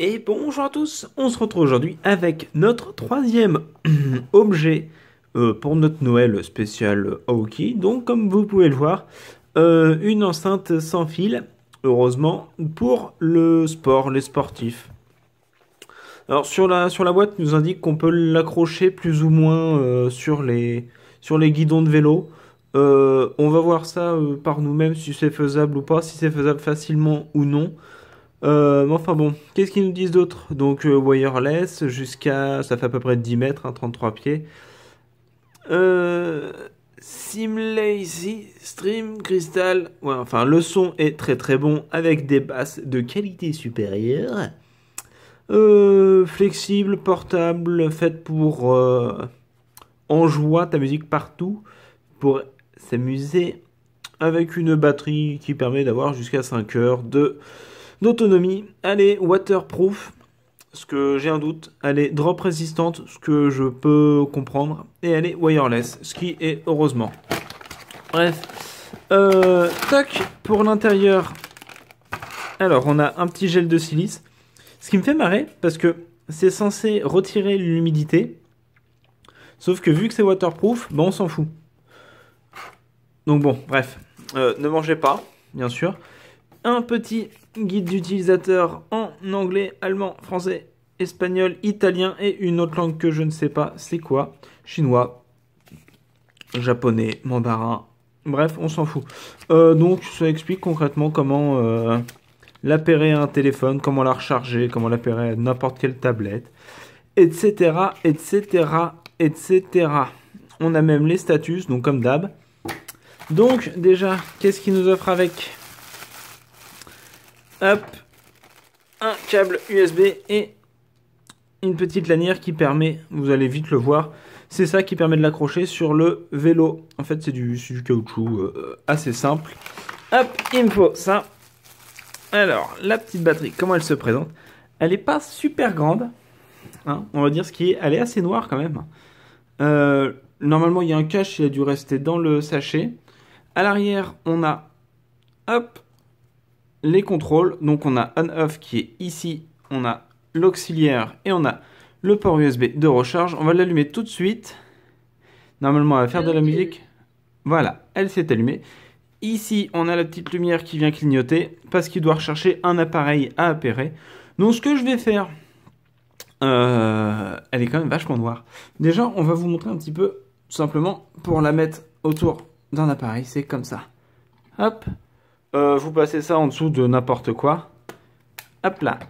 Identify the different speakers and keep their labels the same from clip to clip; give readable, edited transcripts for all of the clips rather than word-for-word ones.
Speaker 1: Et bonjour à tous, on se retrouve aujourd'hui avec notre troisième objet pour notre Noël spécial Aoki. Donc comme vous pouvez le voir, une enceinte sans fil, heureusement, pour le sport, les sportifs. Alors sur la boîte, il nous indique qu'on peut l'accrocher plus ou moins sur les guidons de vélo. On va voir ça par nous-mêmes si c'est faisable ou pas, si c'est faisable facilement ou non. Mais enfin bon, qu'est-ce qu'ils nous disent d'autre? Donc wireless jusqu'à, ça fait à peu près 10 mètres, hein, 33 pieds. Euh, Simlazy Stream Crystal. Ouais, enfin le son est très très bon avec des basses de qualité supérieure. Flexible, portable, faite pour enjoie ta musique partout, pour s'amuser avec une batterie qui permet d'avoir jusqu'à 5 heures d'autonomie. Elle est waterproof, ce que j'ai un doute. Elle est drop résistante, ce que je peux comprendre. Et elle est wireless, ce qui est heureusement. Bref. Toc, pour l'intérieur. Alors, on a un petit gel de silice. Ce qui me fait marrer, parce que c'est censé retirer l'humidité. Sauf que vu que c'est waterproof, ben on s'en fout. Donc bon, bref. Ne mangez pas, bien sûr. Un petit guide d'utilisateur en anglais, allemand, français, espagnol, italien et une autre langue que je ne sais pas c'est quoi. Chinois, japonais, mandarin, bref, on s'en fout. Donc ça explique concrètement comment l'appairer à un téléphone, comment la recharger, comment l'appairer à n'importe quelle tablette, etc., etc., etc. On a même les status, donc comme d'hab. Donc déjà, qu'est-ce qu'il nous offre avec ? Hop, un câble USB et une petite lanière qui permet, vous allez vite le voir, c'est ça qui permet de l'accrocher sur le vélo. En fait, c'est du caoutchouc assez simple. Hop, il me faut ça. Alors, la petite batterie, comment elle se présente? Elle n'est pas super grande, hein, on va dire elle est assez noire quand même. Normalement, il y a un cache, il a dû rester dans le sachet. À l'arrière, on a, hop, les contrôles. Donc on a on-off qui est ici, on a l'auxiliaire et on a le port USB de recharge. On va l'allumer tout de suite. Normalement, elle va faire de la musique. Voilà, elle s'est allumée. Ici, on a la petite lumière qui vient clignoter parce qu'il doit rechercher un appareil à appairer. Donc ce que je vais faire, elle est quand même vachement noire. Déjà, on va vous montrer un petit peu, tout simplement, pour la mettre autour d'un appareil. C'est comme ça. Hop. Vous passez ça en dessous de n'importe quoi. Hop là.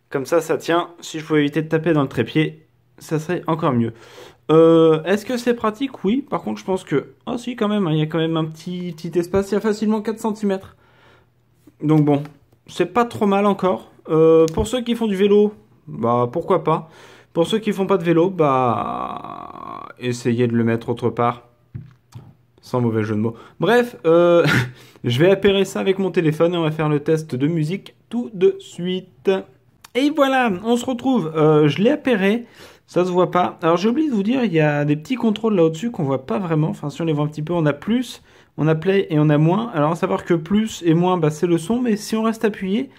Speaker 1: Comme ça, ça tient. Si je pouvais éviter de taper dans le trépied, ça serait encore mieux. Est-ce que c'est pratique? Oui. Par contre, je pense que... Oh si, quand même. Hein, il y a quand même un petit espace. Il y a facilement 4 cm. Donc bon, c'est pas trop mal encore. Pour ceux qui font du vélo, bah pourquoi pas. Pour ceux qui font pas de vélo, bah... essayez de le mettre autre part. Sans mauvais jeu de mots. Bref, je vais appairer ça avec mon téléphone et on va faire le test de musique tout de suite. Et voilà, on se retrouve. Je l'ai appairé, ça se voit pas. Alors j'ai oublié de vous dire, il y a des petits contrôles là au-dessus qu'on voit pas vraiment. Enfin, si on les voit un petit peu, on a plus, on a play et on a moins. Alors à savoir que plus et moins, bah, c'est le son, mais si on reste appuyé,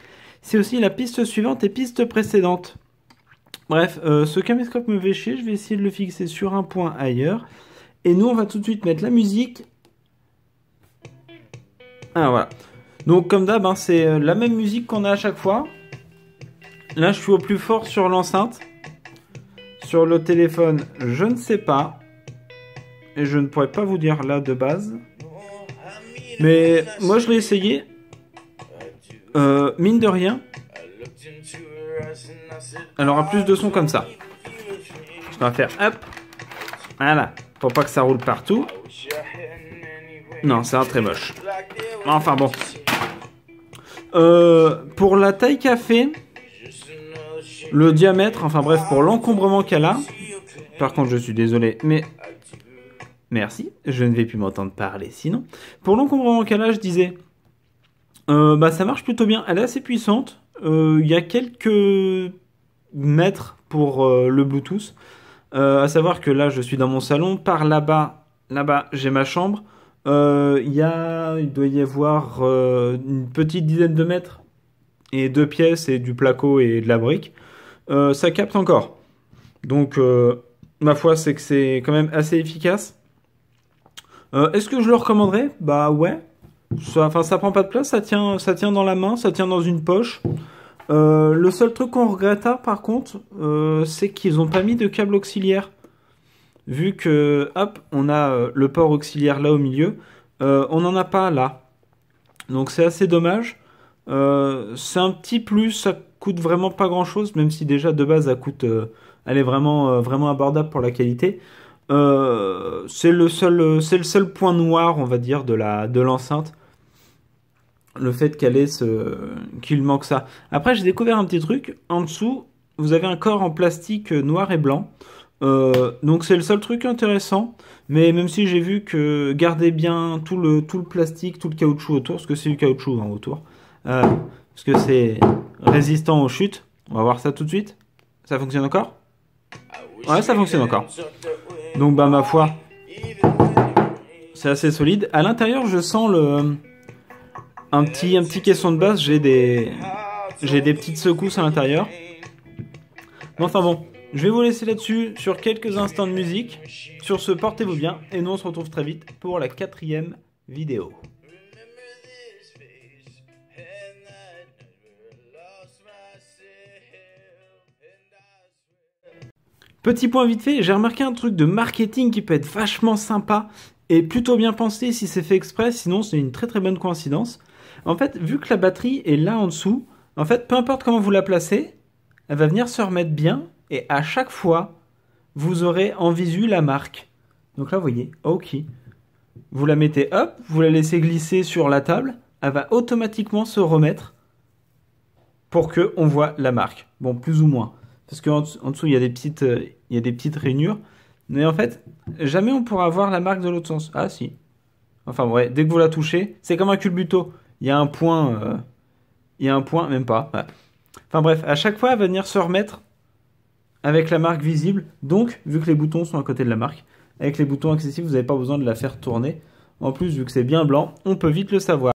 Speaker 1: c'est aussi la piste suivante et piste précédente. Bref, ce caméscope me fait chier, je vais essayer de le fixer sur un point ailleurs. Et nous, on va tout de suite mettre la musique. Ah, voilà. Donc, comme d'hab, hein, c'est la même musique qu'on a à chaque fois. Là, je suis au plus fort sur l'enceinte. Sur le téléphone, je ne sais pas. Et je ne pourrais pas vous dire là de base. Mais moi, je l'ai essayé. Mine de rien. Elle aura plus de son comme ça. Je vais faire hop. Voilà. Pour pas que ça roule partout. Non, c'est un très moche. Enfin bon. Pour la taille qu'a fait, le diamètre, enfin bref, pour l'encombrement qu'elle a. Par contre, je suis désolé, mais... Merci, je ne vais plus m'entendre parler sinon. Pour l'encombrement qu'elle a, je disais... bah ça marche plutôt bien. Elle est assez puissante. Il y a quelques mètres pour le Bluetooth. À savoir que là, je suis dans mon salon. Par là-bas, j'ai ma chambre. Il doit y avoir une petite dizaine de mètres et 2 pièces et du placo et de la brique, ça capte encore. Donc, ma foi, c'est que c'est quand même assez efficace. Est-ce que je le recommanderais? Bah ouais. Enfin, ça prend pas de place, ça tient dans la main, ça tient dans une poche. Le seul truc qu'on regretta, par contre, c'est qu'ils ont pas mis de câble auxiliaire. Vu que, hop, on a le port auxiliaire là au milieu, on n'en a pas là. Donc c'est assez dommage. C'est un petit plus, ça coûte vraiment pas grand chose, même si déjà de base elle est vraiment, vraiment abordable pour la qualité. C'est le seul point noir, on va dire, de l'enceinte. Le fait qu'il manque ça. Après, j'ai découvert un petit truc. En dessous, vous avez un corps en plastique noir et blanc. Donc c'est le seul truc intéressant. Mais même si j'ai vu que gardez bien tout le plastique, tout le caoutchouc autour, parce que c'est du caoutchouc autour. Parce que c'est résistant aux chutes. On va voir ça tout de suite. Ça fonctionne encore? Ouais, ça fonctionne encore. Donc bah ma foi, c'est assez solide. À l'intérieur, je sens un petit caisson de basse. J'ai des petites secousses à l'intérieur. Mais enfin bon, je vais vous laisser là-dessus sur quelques instants de musique. Sur ce, portez-vous bien et nous on se retrouve très vite pour la 4e vidéo. Petit point vite fait, j'ai remarqué un truc de marketing qui peut être vachement sympa et plutôt bien pensé si c'est fait exprès, sinon c'est une très très bonne coïncidence. En fait, vu que la batterie est là en dessous, en fait, peu importe comment vous la placez, elle va venir se remettre bien et à chaque fois, vous aurez en visu la marque. Donc là, vous voyez, OK. Vous la mettez hop, vous la laissez glisser sur la table, elle va automatiquement se remettre pour qu'on voit la marque. Bon, plus ou moins. Parce qu'en dessous, il y a des petites rainures. Mais en fait, jamais on pourra voir la marque de l'autre sens. Ah, si. Enfin, ouais, dès que vous la touchez, c'est comme un culbuto. Il y a un point, même pas. Ouais. Enfin bref, à chaque fois, elle va venir se remettre avec la marque visible. Donc, vu que les boutons sont à côté de la marque, avec les boutons accessibles, vous n'avez pas besoin de la faire tourner. En plus, vu que c'est bien blanc, on peut vite le savoir.